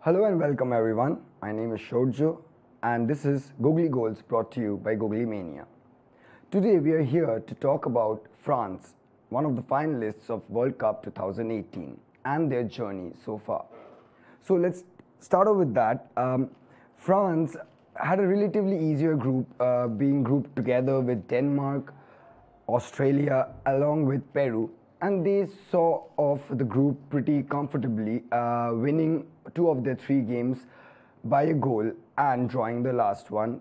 Hello and welcome everyone. My name is Shorjo and this is Googly Goals brought to you by Googly Mania. Today we are here to talk about France, one of the finalists of World Cup 2018 and their journey so far. So let's start off with that. France had a relatively easier group, being grouped together with Denmark, Australia along with Peru, and they saw off the group pretty comfortably, winning 2 of their 3 games by a goal and drawing the last one.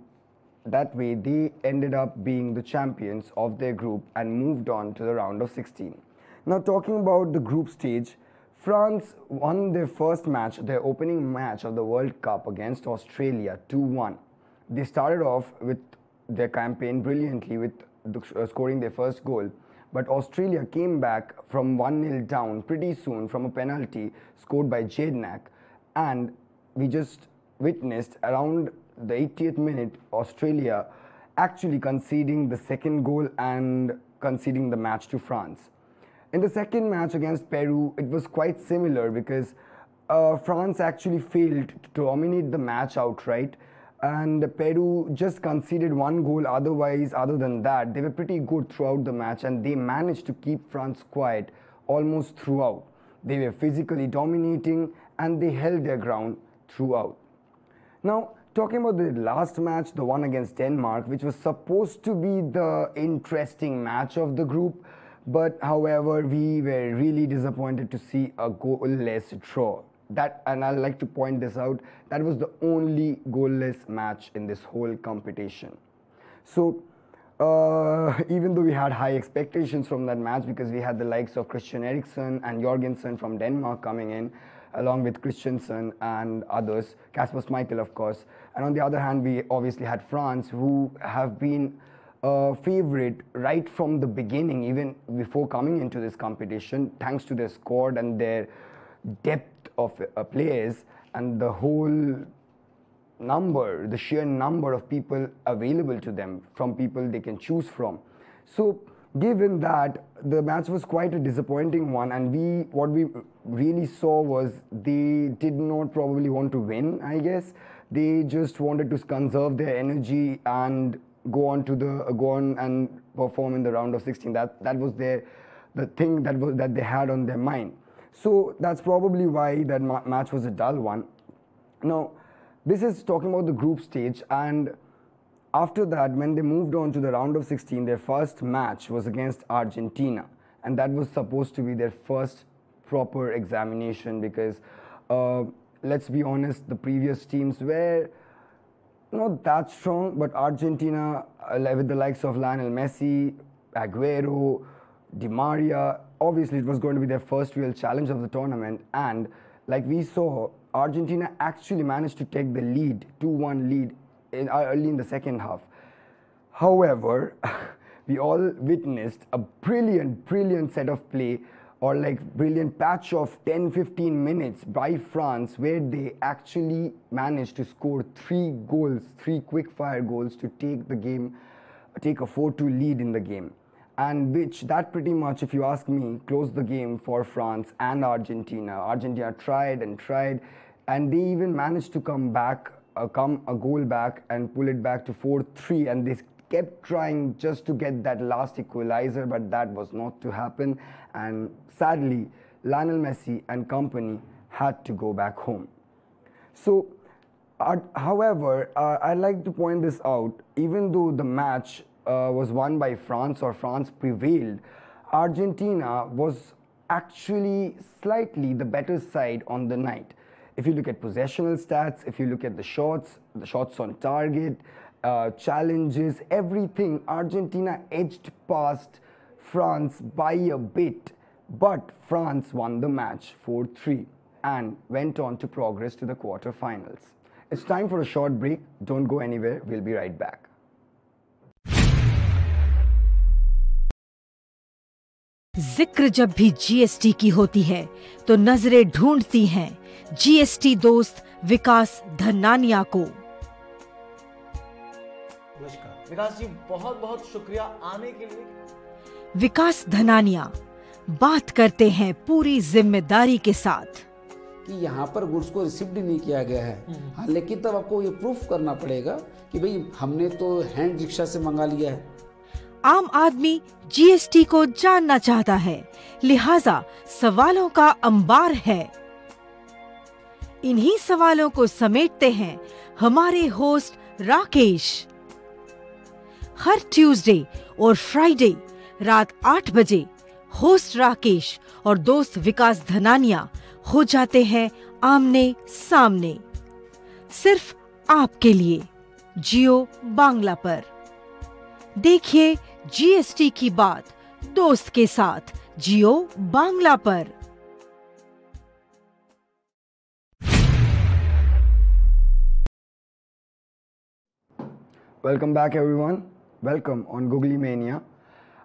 That way they ended up being the champions of their group and moved on to the round of 16. Now talking about the group stage, France won their first match, their opening match of the World Cup against Australia 2-1. They started off with their campaign brilliantly with scoring their first goal. But Australia came back from 1-0 down pretty soon from a penalty scored by Jadnak, and we just witnessed around the 80th minute Australia actually conceding the second goal and conceding the match to France. In the second match against Peru, it was quite similar because France actually failed to dominate the match outright, and Peru just conceded 1 goal. Other than that, they were pretty good throughout the match and they managed to keep France quiet almost throughout. They were physically dominating and they held their ground throughout. Now, talking about the last match, the one against Denmark, which was supposed to be the interesting match of the group, but however, we were really disappointed to see a goalless draw. And I'd like to point this out, that was the only goalless match in this whole competition. So even though we had high expectations from that match because we had the likes of Christian Eriksen and Jorgensen from Denmark coming in, along with Christensen and others, Kasper Schmeichel of course. And on the other hand, we obviously had France, who have been a favorite right from the beginning, even before coming into this competition, thanks to their squad and their depth of players and the whole number, the sheer number of people available to them, from people they can choose from. So given that, the match was quite a disappointing one, and what we really saw was they did not probably want to win, I guess. They just wanted to conserve their energy and go on and perform in the round of 16. That was the thing that they had on their mind. So that's probably why that match was a dull one. Now, this is talking about the group stage, and after that, when they moved on to the round of 16, their first match was against Argentina, and that was supposed to be their first proper examination because, let's be honest, the previous teams were not that strong, but Argentina, with the likes of Lionel Messi, Aguero, Di Maria, obviously it was going to be their first real challenge of the tournament, and like we saw, Argentina actually managed to take the lead, 2-1 lead early in the second half. However, we all witnessed a brilliant set of play, or like brilliant patch of 10-15 minutes by France, where they actually managed to score 3 goals, 3 quick-fire goals to take the game, take a 4-2 lead in the game. And that pretty much, if you ask me, closed the game for France and Argentina. Argentina tried and tried, and they even managed to come a goal back and pull it back to 4-3, and they kept trying just to get that last equalizer, but that was not to happen, and sadly, Lionel Messi and company had to go back home. So, however, I'd like to point this out, even though the match was won by France, or France prevailed, Argentina was actually slightly the better side on the night. If you look at possessional stats, if you look at the shots on target, challenges, everything, Argentina edged past France by a bit, but France won the match 4-3 and went on to progress to the quarterfinals. It's time for a short break. Don't go anywhere. We'll be right back. जिक्र जब भी GST की होती है तो नजरें ढूंढती हैं जीएसटी दोस्त विकास धनानिया को। नमस्कार विकास जी, बहुत बहुत शुक्रिया आने के लिए। विकास धनानिया बात करते हैं पूरी जिम्मेदारी के साथ। कि यहाँ पर गुड्स को रिसीव्ड नहीं किया गया है। हाँ, लेकिन तब आपको ये प्रूफ करना पड़ेगा कि भाई हमने तो हैंड रिक्शा से मंगा लिया है। आम आदमी जीएसटी को जानना चाहता है, लिहाजा सवालों का अंबार है। इन्हीं सवालों को समेटते हैं हमारे होस्ट राकेश। हर ट्यूसडे और फ्राइडे रात 8 बजे होस्ट राकेश और दोस्त विकास धनानिया हो जाते हैं आमने सामने, सिर्फ आपके लिए जियो बांग्ला पर। देखिए जीएसटी की बात दोस्त के साथ जियो बांग्ला पर। Welcome back, everyone. Welcome on Googly Mania.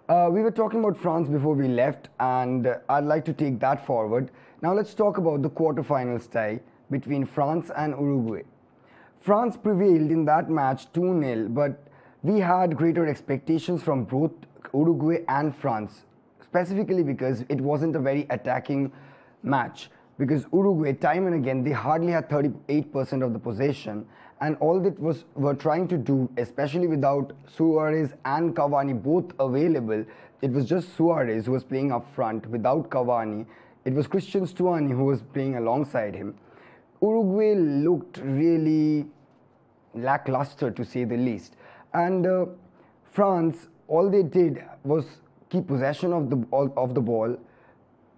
We were talking about France before we left, and I'd like to take that forward. Now let's talk about the quarterfinals tie between France and Uruguay. France prevailed in that match 2-0, but we had greater expectations from both Uruguay and France, specifically because it wasn't a very attacking match. Because Uruguay, time and again, they hardly had 38% of the possession, and all that were trying to do, especially without Suarez and Cavani both available, it was just Suarez who was playing up front without Cavani. It was Christian Stuani who was playing alongside him. Uruguay looked really lackluster, to say the least, and France, all they did was keep possession of the ball,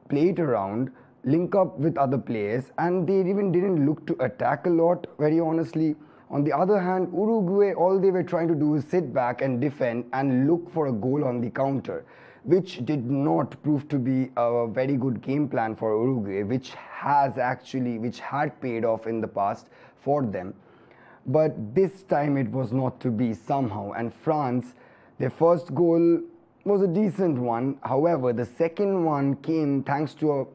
play it around, link up with other players, and they even didn't look to attack a lot, very honestly. On the other hand, Uruguay, all they were trying to do is sit back and defend and look for a goal on the counter, which did not prove to be a very good game plan for Uruguay, which had paid off in the past for them. But this time it was not to be somehow, and France, their first goal was a decent one. However, the second one came thanks to a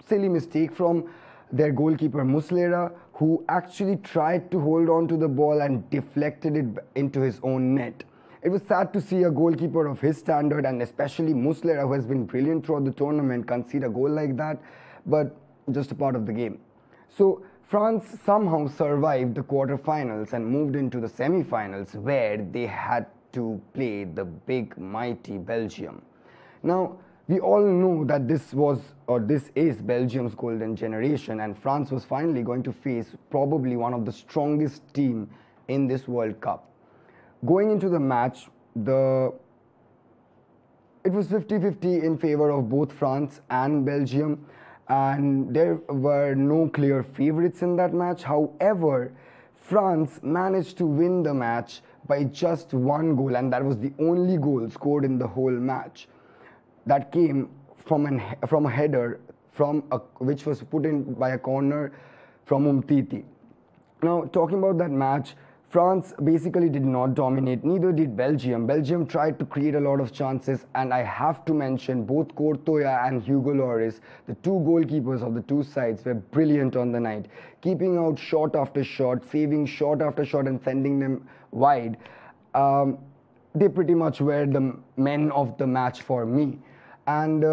silly mistake from their goalkeeper Muslera, who actually tried to hold on to the ball and deflected it into his own net. It was sad to see a goalkeeper of his standard, and especially Muslera, who has been brilliant throughout the tournament, concede a goal like that, but just a part of the game. So France somehow survived the quarterfinals and moved into the semi-finals, where they had to play the big mighty Belgium. Now, we all know that this is Belgium's golden generation, and France was finally going to face probably one of the strongest team in this World Cup. Going into the match, it was 50-50 in favor of both France and Belgium, and there were no clear favorites in that match. However, France managed to win the match by just one goal, and that was the only goal scored in the whole match. That came from a header which was put in by a corner from Umtiti. Now, talking about that match, France basically did not dominate, neither did Belgium. Belgium tried to create a lot of chances, and I have to mention both Courtois and Hugo Lloris, the two goalkeepers of the two sides, were brilliant on the night, keeping out shot after shot, saving shot after shot and sending them wide. They pretty much were the men of the match for me. And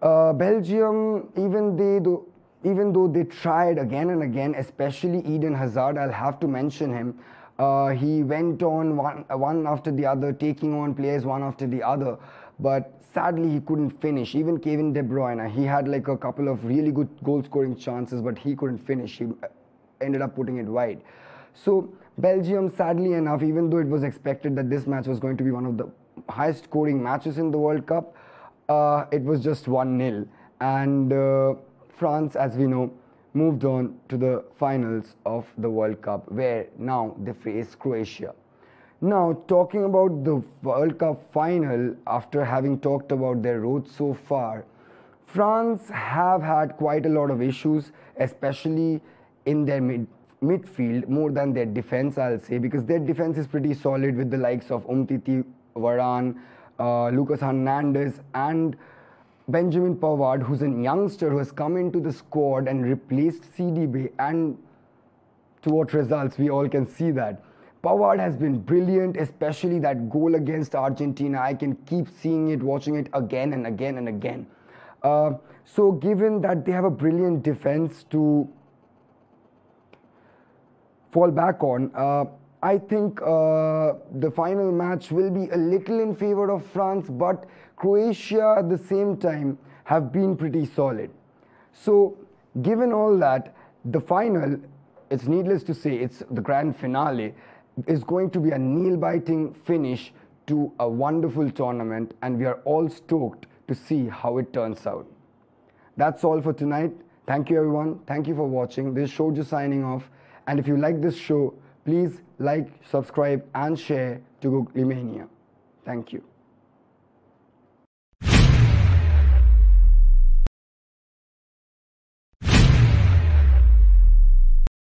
Belgium, even though they tried again and again, especially Eden Hazard, I'll have to mention him. He went on one after the other, taking on players one after the other, but sadly he couldn't finish. Even Kevin De Bruyne, he had like a couple of really good goal-scoring chances, but he couldn't finish. He ended up putting it wide. So Belgium, sadly enough, even though it was expected that this match was going to be one of the highest scoring matches in the World Cup, it was just 1-0, and France, as we know, moved on to the finals of the World Cup, where now they face Croatia. Now, talking about the World Cup final, after having talked about their road so far, France have had quite a lot of issues, especially in their midfield, more than their defense, I'll say, because their defense is pretty solid with the likes of Umtiti, Varane, Lucas Hernandez, and Benjamin Pavard, who's a youngster who has come into the squad and replaced CDB, and to what results, we all can see that. Pavard has been brilliant, especially that goal against Argentina. I can keep seeing it, watching it again and again and again. So given that they have a brilliant defense to fall back on, I think the final match will be a little in favor of France, but Croatia at the same time have been pretty solid. So given all that, the final, it's needless to say, it's the grand finale, is going to be a nail-biting finish to a wonderful tournament, and we are all stoked to see how it turns out. That's all for tonight. Thank you everyone. Thank you for watching. This is Shoujo signing off. And if you like this show, please like, subscribe and share to Googly Mania. Thank you.